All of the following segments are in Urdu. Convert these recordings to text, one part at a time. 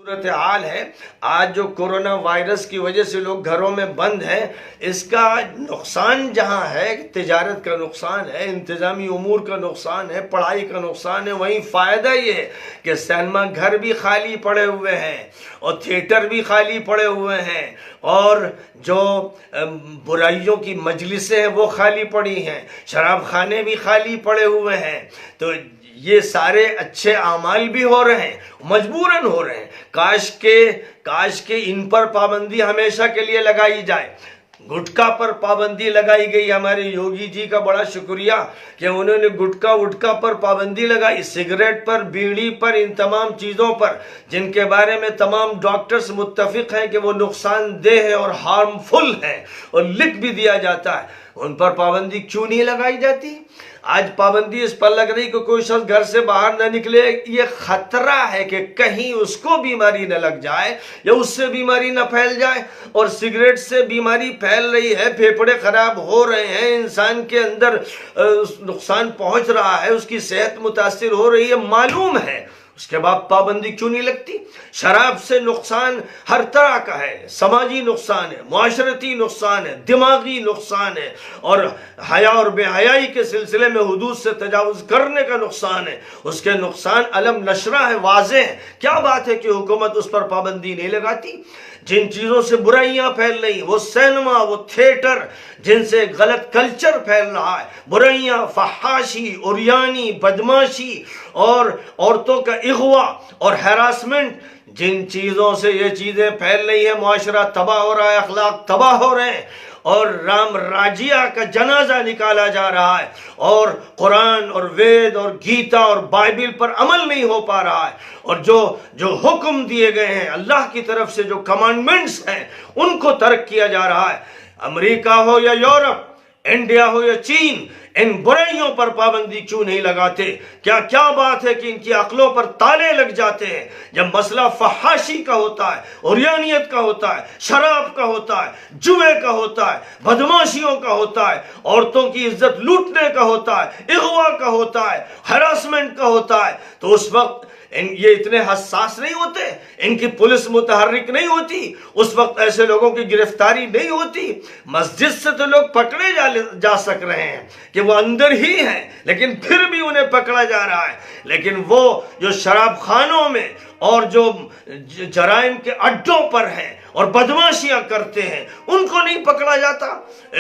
صورتحال ہے آج جو کورونا وائرس کی وجہ سے لوگ گھروں میں بند ہیں، اس کا نقصان جہاں ہے تجارت کا نقصان ہے، انتظامی امور کا نقصان ہے، پڑھائی کا نقصان ہے، وہیں فائدہ یہ ہے کہ سینما گھر بھی خالی پڑے ہوئے ہیں اور تھیٹر بھی خالی پڑے ہوئے ہیں اور جو برائیوں کی مجلسیں ہیں وہ خالی پڑی ہیں، شراب خانے بھی خالی پڑے ہوئے ہیں۔ تو یہ سارے اچھے اعمال بھی ہو رہے ہیں، مجبوراً ہو رہے ہیں۔ کاش کے ان پر پابندی ہمیشہ کے لیے لگائی جائے۔ گٹکا پر پابندی لگائی گئی، ہمارے یوگی جی کا بڑا شکریہ کہ انہوں نے گٹکا پر پابندی لگائی، سگریٹ پر، بیڑی پر، ان تمام چیزوں پر جن کے بارے میں تمام ڈاکٹرز متفق ہیں کہ وہ نقصان دہ ہے اور ہارمفل ہے اور لکھ بھی دیا جاتا ہے، ان پر پابندی کیوں نہیں لگائی جاتی؟ آج پابندی اس پر لگ رہی کہ کوئی شخص گھر سے باہر نہ نکلے، یہ خطرہ ہے کہ کہیں اس کو بیماری نہ لگ جائے یا اس سے بیماری نہ پھیل جائے۔ اور سگریٹ سے بیماری پھیل رہی ہے، پھیپھڑے خراب ہو رہے ہیں، انسان کے اندر نقصان پہنچ رہا ہے، اس کی صحت متاثر ہو رہی ہے، معلوم ہے، اس کے بعد پابندی کیوں نہیں لگتی؟ شراب سے نقصان ہر طرح کا ہے، سماجی نقصان ہے، معاشرتی نقصان ہے، دماغی نقصان ہے، اور حیا اور بے حیائی کے سلسلے میں حدود سے تجاوز کرنے کا نقصان ہے۔ اس کے نقصان علم نشرہ ہے، واضح ہے۔ کیا بات ہے کہ حکومت اس پر پابندی نہیں لگاتی؟ جن چیزوں سے برائیاں پھیل رہی، وہ سینما، وہ تھیٹر، جن سے غلط کلچر پھیل رہا ہے، برائیاں، فحاشی، عریانی، بدماشی اور عورتوں کا اغوا اور ہراسمنٹ، جن چیزوں سے یہ چیزیں پھیل رہی ہیں، معاشرہ تباہ ہو رہا ہے، اخلاق تباہ ہو رہے ہیں، اور رام راجیہ کا جنازہ نکالا جا رہا ہے، اور قرآن اور وید اور گیتا اور بائبل پر عمل نہیں ہو پا رہا ہے، اور جو حکم دیے گئے ہیں اللہ کی طرف سے، جو کمانڈمنٹس ہیں، ان کو ترک کیا جا رہا ہے۔ امریکہ ہو یا یورپ، انڈیا ہو یا چین، ان برائیوں پر پابندی کیوں نہیں لگاتے؟ کیا بات ہے کہ ان کی عقلوں پر تالے لگ جاتے ہیں جب مسئلہ فحاشی کا ہوتا ہے، عریانیت کا ہوتا ہے، شراب کا ہوتا ہے، جوے کا ہوتا ہے، بدماشیوں کا ہوتا ہے، عورتوں کی عزت لوٹنے کا ہوتا ہے، اغوا کا ہوتا ہے، ہراسمنٹ کا ہوتا ہے، تو اس وقت یہ اتنے حساس نہیں ہوتے، ان کی پولیس متحرک نہیں ہوتی، اس وقت ایسے لوگوں کی گرفتاری نہیں ہوتی۔ مسجد سے تو لوگ پکڑے جا سک رہے ہیں کہ وہ اندر ہی ہیں، لیکن پھر بھی انہیں پکڑا جا رہا ہے، لیکن وہ جو شراب خانوں میں اور جو جرائم کے اڈوں پر ہیں اور بدماشیاں کرتے ہیں، ان کو نہیں پکڑا جاتا۔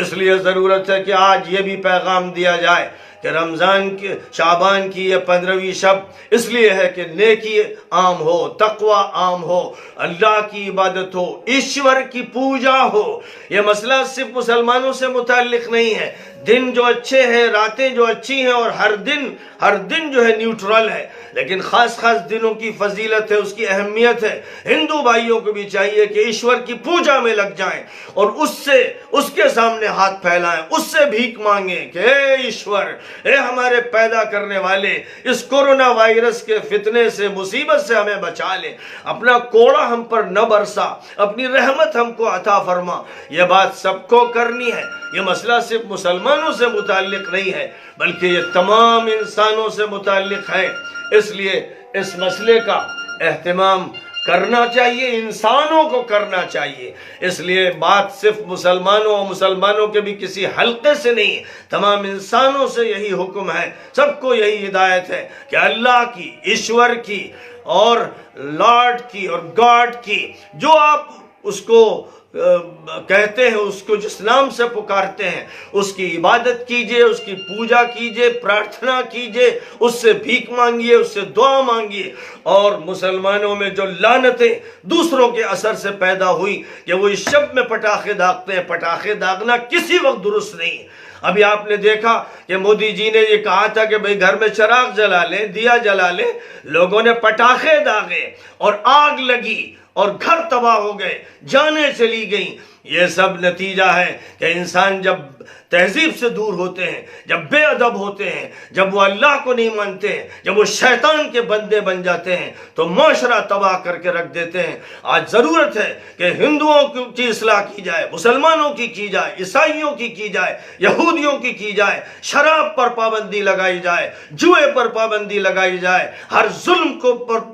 اس لیے ضرورت ہے کہ آج یہ بھی پیغام دیا جائے کہ رمضان کی، شعبان کی یہ 15ویں شب اس لیے ہے کہ نیکی عام ہو، تقوی عام ہو، اللہ کی عبادت ہو، ایشور کی پوجا ہو۔ یہ مسئلہ صرف مسلمانوں سے متعلق نہیں ہے، دن جو اچھے ہیں، راتیں جو اچھی ہیں، اور ہر دن جو ہے نیوٹرل ہے، لیکن خاص دنوں کی فضیلت ہے، اس کی اہمیت ہے۔ ہندو بھائیوں کو بھی چاہیے کہ ایشور کی پوجا میں لگ جائیں اور اس کے سامنے ہاتھ پھیلائیں، اس سے بھیک مانگیں کہ اے ایشور، اے ہمارے پیدا کرنے والے، اس کورونا وائرس کے فتنے سے، مصیبت سے ہمیں بچا لے، اپنا کوڑا ہم پر نہ برسا، اپنی رحمت ہم کو عطا فرما۔ یہ بات سب کو کرنی ہے، یہ مسئلہ صرف مسلمانوں سے متعلق نہیں ہے بلکہ یہ تمام انسانوں سے متعلق ہے۔ اس لیے اس مسئلے کا اہتمام کرنا چاہیے، انسانوں کو کرنا چاہیے۔ اس لیے بات صرف مسلمانوں کے بھی کسی حلقے سے نہیں، تمام انسانوں سے یہی حکم ہے، سب کو یہی ہدایت ہے کہ اللہ کی، ایشور کی اور لارڈ کی اور گاڈ کی، جو آپ اس کو کہتے ہیں، اس کو جس نام سے پکارتے ہیں، اس کی عبادت کیجئے، اس کی پوجا کیجئے، پرارتھنا کیجئے، اس سے بھیک مانگیے، اس سے دعا مانگیے۔ اور مسلمانوں میں جو لعنتیں دوسروں کے اثر سے پیدا ہوئی کہ وہ اس شب میں پٹاخے داغتے ہیں، پٹاخے داغنا کسی وقت درست نہیں۔ ابھی آپ نے دیکھا کہ مودی جی نے یہ کہا تھا کہ بھئی گھر میں چراغ جلا لیں، دیا جلا لیں، لوگوں نے پٹاخے داغے اور آگ لگی اور گھر تباہ ہو گئے، جانیں چلی گئیں۔ یہ سب نتیجہ ہے کہ انسان جب تہذیب سے دور ہوتے ہیں، جب بے ادب ہوتے ہیں، جب وہ اللہ کو نہیں مانتے ہیں، جب وہ شیطان کے بندے بن جاتے ہیں تو معاشرہ تباہ کر کے رکھ دیتے ہیں۔ آج ضرورت ہے کہ ہندوؤں کی اصلاح کی جائے، مسلمانوں کی جائے، عیسائیوں کی جائے، یہودیوں کی جائے، شراب پر پابندی لگائی جائے، جوئے پر پابندی لگائی جائے، ہر ظلم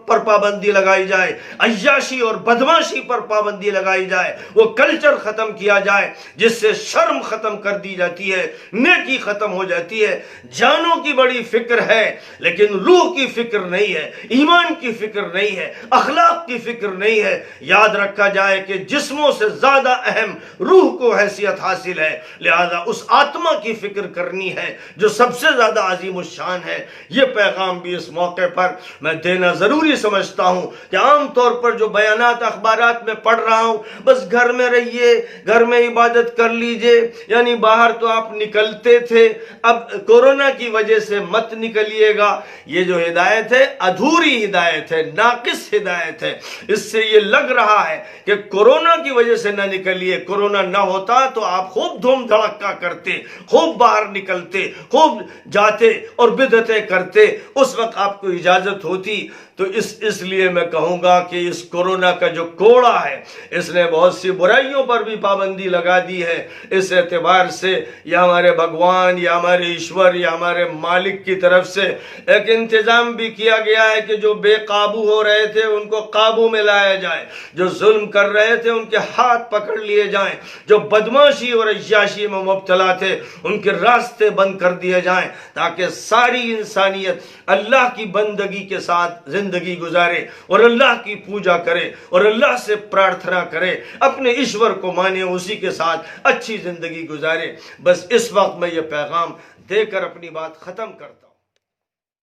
پر پابندی لگائی جائے، عیاشی اور بدماشی پر پابندی لگائی جائے، وہ کلچر ختم کیا جائے جس سے شرم ختم کر دی جاتی ہے، نیکی ختم ہو جاتی ہے۔ جانوں کی بڑی فکر ہے لیکن روح کی فکر نہیں ہے، ایمان کی فکر نہیں ہے، اخلاق کی فکر نہیں ہے۔ یاد رکھا جائے کہ جسموں سے زیادہ اہم روح کو حیثیت حاصل ہے، لہذا اس آتما کی فکر کرنی ہے جو سب سے زیادہ عظیم الشان ہے۔ یہ پیغام بھی اس موقع پر میں دینا ضروری سمجھتا ہوں کہ عام طور پر جو بیانات اخبارات میں پڑھ رہا ہوں، بس گھر میں رہیے، گھر میں عبادت کر لیجئے، یعنی باہر تو آپ نکلتے تھے، اب کورونا کی وجہ سے مت نکلیے گا، یہ جو ہدایت ہے ادھوری ہدایت ہے، ناقص ہدایت ہے۔ اس سے یہ لگ رہا ہے کہ کورونا کی وجہ سے نہ نکلیے، کورونا نہ ہوتا تو آپ خوب دھوم دھڑکا کرتے، خوب باہر نکلتے، خوب جاتے اور بدعتیں کرتے، اس وقت آپ کو اجازت ہوتی۔ تو اس لیے میں کہوں گا کہ اس کورونا کا جو کوڑا ہے اس نے بہت سی برائیوں پر بھی پابندی لگا دی ہے۔ اس اعتبار سے یہ ہمارے بھگوان یا ہمارے ایشور یا ہمارے مالک کی طرف سے ایک انتظام بھی کیا گیا ہے کہ جو بے قابو ہو رہے تھے ان کو قابو میں لایا جائے، جو ظلم کر رہے تھے ان کے ہاتھ پکڑ لیے جائیں، جو بدماشی اور عیاشی میں مبتلا تھے ان کے راستے بند کر دیے جائیں، تاکہ ساری انسانیت اللہ کی بندگی کے ساتھ زندگی گزارے اور اللہ کی پوجا کرے اور اللہ سے پرارتھنا کرے، اپنے ایشور کو مانے، اسی کے ساتھ اچھی زندگی گزارے۔ بس اس وقت میں یہ پیغام دے کر اپنی بات ختم کرتا ہوں۔